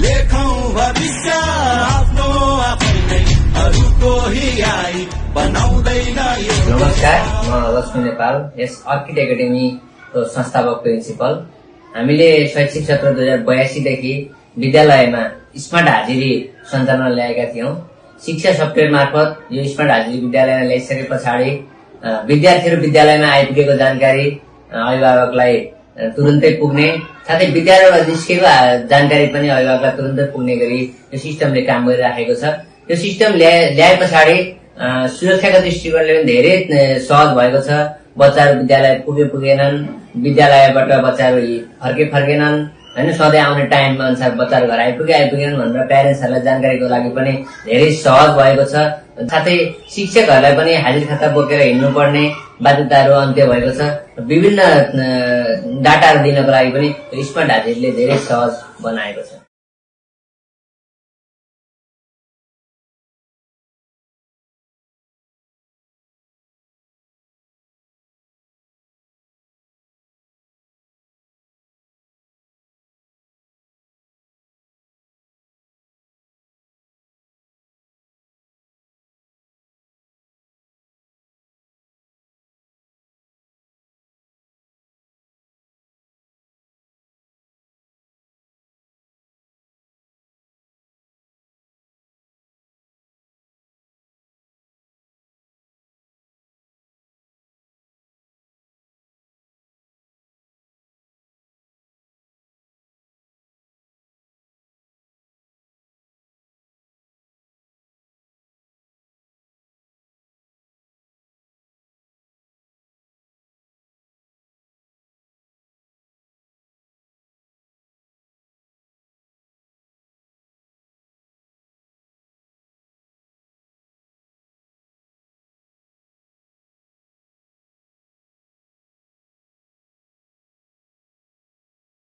लेखौं भविष्य आफ्नो आफैले अरूको हियाई बनाउँदैन यो। नमस्कार, म लक्ष्मी नेपाल, यस अर्किड एकाडेमीको संस्थापक प्रिन्सिपल। हामीले शैक्षिक सत्र 2082 देखि विद्यालयमा स्मार्ट हाजिरी सञ्चालन ल्याएका थियौं। शिक्षा सफ्टवेयर मार्फत यो स्मार्ट हाजिरी विद्यालयमा ल्याइसके पछाडि विद्यार्थीहरू विद्यालयमा आइपुगेको जानकारी अभिभावकलाई तुरुन्तै पुग्ने, साथै विद्यालयबाट निस्केको जानकारी पनि अभिभावकलाई तुरुन्तै पुग्ने गरी यो सिस्टमले काम गरिराखेको छ। यो सिस्टम ल्याए पछाडि सुरक्षाको दृष्टिकोणले पनि धेरै सहज भएको छ। बच्चाहरू विद्यालय पुगेनन्, विद्यालयबाट बच्चाहरू फर्केनन् हैन, सधैँ आउने टाइम अनुसार बच्चाहरू घर आइपुगेनन् भनेर प्यारेन्ट्सहरूलाई जानकारीको लागि पनि धेरै सहज भएको छ। साथै शिक्षकहरूलाई पनि हाजिर खाता बोकेर हिँड्नुपर्ने बाध्यताहरू अन्त्य भएको छ। विभिन्न डाटाहरू दिनको लागि पनि स्मार्ट हाजिरले धेरै सहज बनाएको छ।